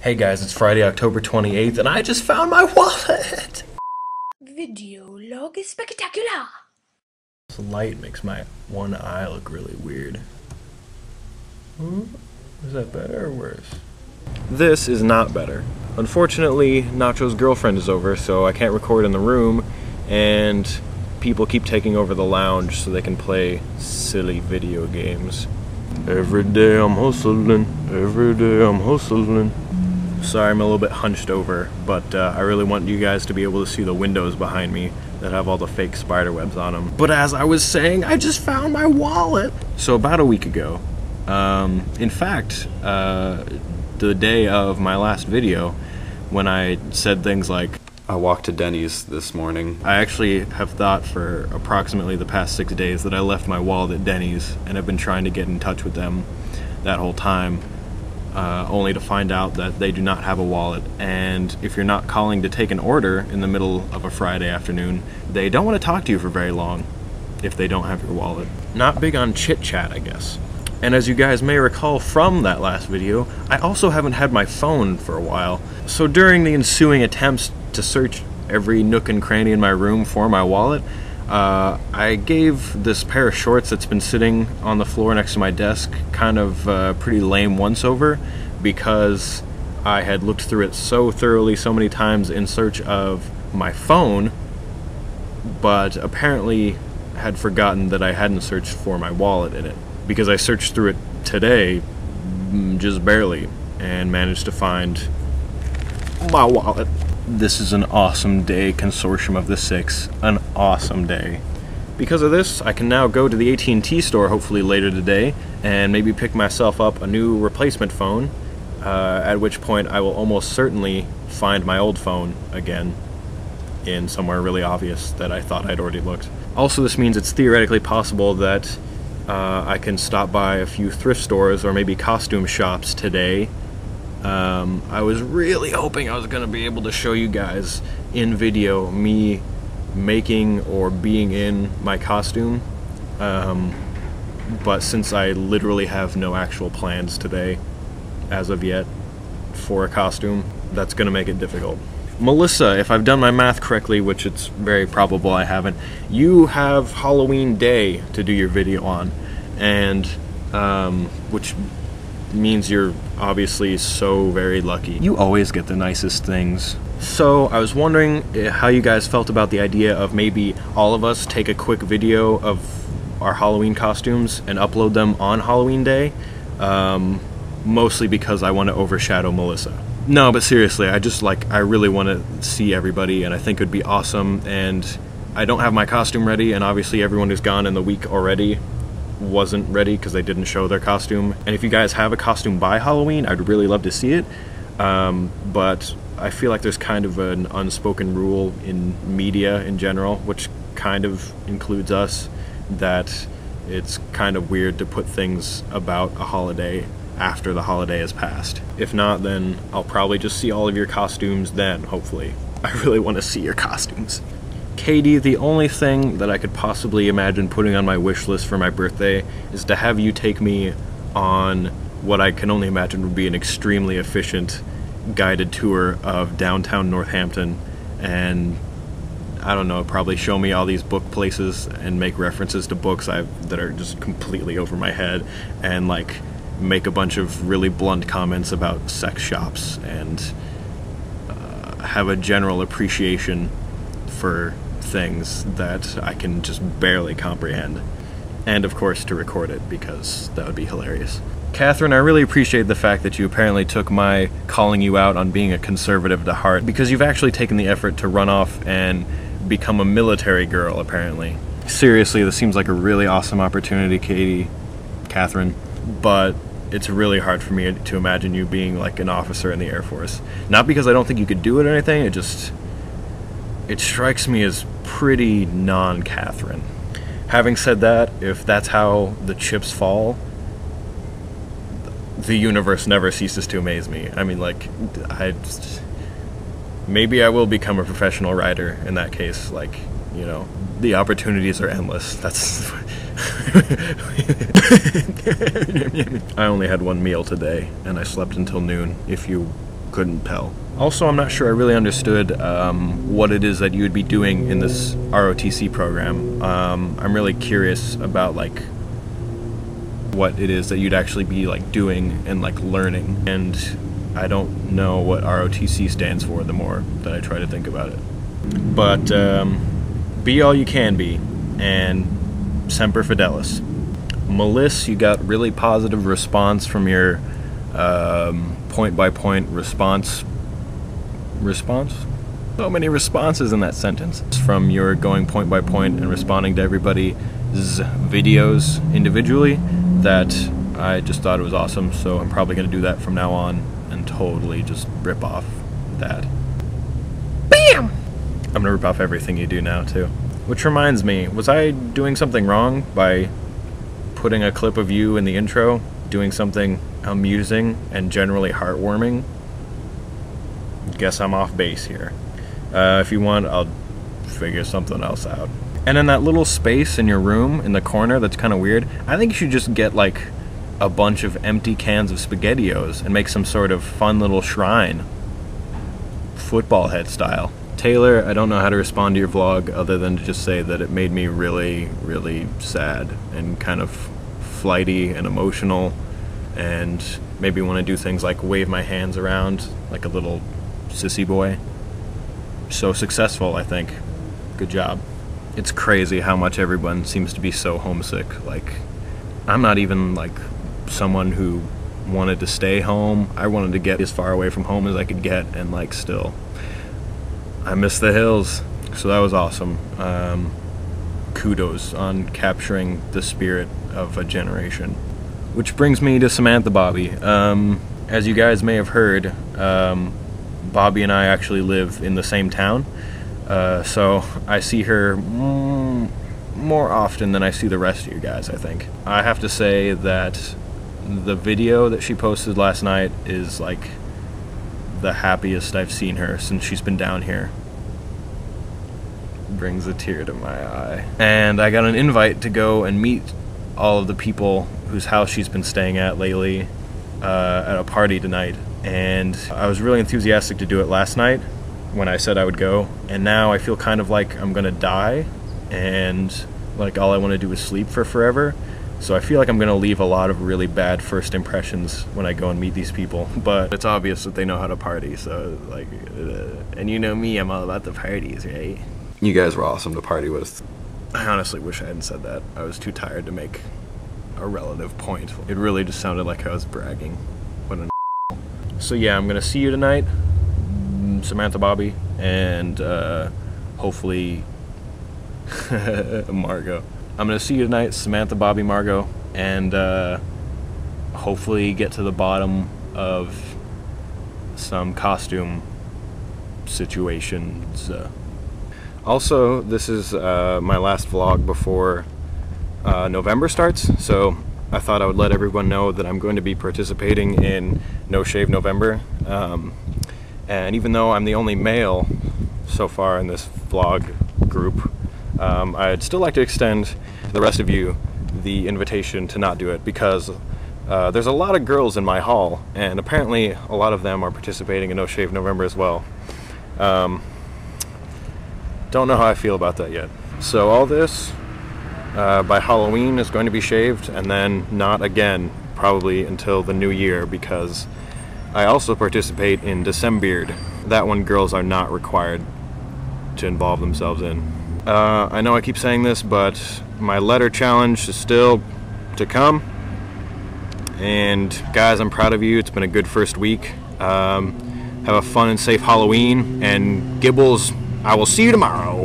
Hey guys, it's Friday, October 28th, and I just found my wallet! Video log is spectacular! This light makes my one eye look really weird. Is that better or worse? This is not better. Unfortunately, Nacho's girlfriend is over, so I can't record in the room, and people keep taking over the lounge so they can play silly video games. Every day I'm hustling, every day I'm hustling. Sorry, I'm a little bit hunched over, but I really want you guys to be able to see the windows behind me that have all the fake spider webs on them. But as I was saying, I just found my wallet! So about a week ago, in fact, the day of my last video, when I said things like, I walked to Denny's this morning. I actually have thought for approximately the past 6 days that I left my wallet at Denny's, and I've been trying to get in touch with them that whole time. Only to find out that they do not have a wallet, and if you're not calling to take an order in the middle of a Friday afternoon, they don't want to talk to you for very long if they don't have your wallet. Not big on chit-chat, I guess. And as you guys may recall from that last video, I also haven't had my phone for a while, so during the ensuing attempts to search every nook and cranny in my room for my wallet, I gave this pair of shorts that's been sitting on the floor next to my desk kind of pretty lame once-over because I had looked through it so thoroughly so many times in search of my phone, but apparently had forgotten that I hadn't searched for my wallet in it, because I searched through it today, just barely, and managed to find my wallet. This is an awesome day, Consortium of the Six. An awesome day. Because of this, I can now go to the AT&T store hopefully later today and maybe pick myself up a new replacement phone, at which point I will almost certainly find my old phone again in somewhere really obvious that I thought I'd already looked. Also, this means it's theoretically possible that I can stop by a few thrift stores or maybe costume shops today. I was really hoping I was going to be able to show you guys in video me making or being in my costume, but since I literally have no actual plans today, as of yet, for a costume, that's going to make it difficult. Melissa, if I've done my math correctly, which it's very probable I haven't, you have Halloween Day to do your video on, and which means you're obviously so very lucky. You always get the nicest things. So I was wondering how you guys felt about the idea of maybe all of us take a quick video of our Halloween costumes and upload them on Halloween Day, mostly because I want to overshadow Melissa. No, but seriously, I really want to see everybody, and I think it would be awesome, and I don't have my costume ready, and obviously everyone who's gone in the week already wasn't ready because they didn't show their costume. And if you guys have a costume by Halloween, I'd really love to see it, but I feel like there's kind of an unspoken rule in media in general, which kind of includes us, that it's kind of weird to put things about a holiday after the holiday has passed. If not, then I'll probably just see all of your costumes then, hopefully. I really want to see your costumes. Katie, the only thing that I could possibly imagine putting on my wish list for my birthday is to have you take me on what I can only imagine would be an extremely efficient guided tour of downtown Northampton, and I don't know, probably show me all these book places and make references to books that are just completely over my head, and like make a bunch of really blunt comments about sex shops, and have a general appreciation for things that I can just barely comprehend. And of course to record it, because that would be hilarious. Catherine, I really appreciate the fact that you apparently took my calling you out on being a conservative to heart, because you've actually taken the effort to run off and become a military girl, apparently. Seriously, this seems like a really awesome opportunity, Catherine, but it's really hard for me to imagine you being like an officer in the Air Force. Not because I don't think you could do it or anything, it strikes me as pretty non-Catherine. Having said that, if that's how the chips fall, the universe never ceases to amaze me. I mean, like, maybe I will become a professional writer in that case. Like, you know, the opportunities are endless. That's I only had one meal today, and I slept until noon, if you couldn't tell. Also, I'm not sure I really understood what it is that you would be doing in this ROTC program. I'm really curious about like what it is that you'd actually be like doing and like learning, and I don't know what ROTC stands for the more that I try to think about it. But be all you can be, and Semper Fidelis. Melissa, you got really positive response from your point-by-point response. So many responses in that sentence. From your going point by point and responding to everybody's videos individually, that I just thought it was awesome. So I'm probably going to do that from now on and totally just rip off that. BAM! I'm going to rip off everything you do now too. Which reminds me, was I doing something wrong by putting a clip of you in the intro, doing something amusing and generally heartwarming? Guess I'm off base here. If you want, I'll figure something else out. And in that little space in your room in the corner that's kind of weird, I think you should just get like a bunch of empty cans of SpaghettiOs and make some sort of fun little shrine, football head style. Taylor, I don't know how to respond to your vlog other than to just say that it made me really, really sad and kind of flighty and emotional, and maybe want to do things like wave my hands around like a little sissy boy. So successful, I think. Good job. It's crazy how much everyone seems to be so homesick. Like, I'm not even like someone who wanted to stay home. I wanted to get as far away from home as I could get, and like still I miss the hills. So that was awesome. Kudos on capturing the spirit of a generation. Which brings me to Samantha Bobby. As you guys may have heard, Bobby and I actually live in the same town, so I see her more often than I see the rest of you guys, I think. I have to say that the video that she posted last night is like the happiest I've seen her since she's been down here. Brings a tear to my eye. And I got an invite to go and meet all of the people whose house she's been staying at lately at a party tonight. And I was really enthusiastic to do it last night when I said I would go, and now I feel kind of like I'm gonna die and like all I want to do is sleep for forever. So I feel like I'm gonna leave a lot of really bad first impressions when I go and meet these people, but it's obvious that they know how to party, so like and you know me, I'm all about the parties, right? You guys were awesome to party with. I honestly wish I hadn't said that. I was too tired to make a relative point. It really just sounded like I was bragging. What an So yeah, I'm gonna see you tonight, Samantha Bobby, and hopefully Margot. I'm gonna see you tonight, Samantha Bobby Margot, and hopefully get to the bottom of some costume situations. Also, this is my last vlog before November starts, so I thought I would let everyone know that I'm going to be participating in No Shave November. And even though I'm the only male so far in this vlog group, I'd still like to extend to the rest of you the invitation to not do it, because there's a lot of girls in my hall, and apparently a lot of them are participating in No Shave November as well. Don't know how I feel about that yet. So all this by Halloween is going to be shaved, and then not again probably until the new year, because I also participate in Decembeard. That one girls are not required to involve themselves in. I know I keep saying this, but my letter challenge is still to come. And guys, I'm proud of you. It's been a good first week. Have a fun and safe Halloween, and Gibbles, I will see you tomorrow.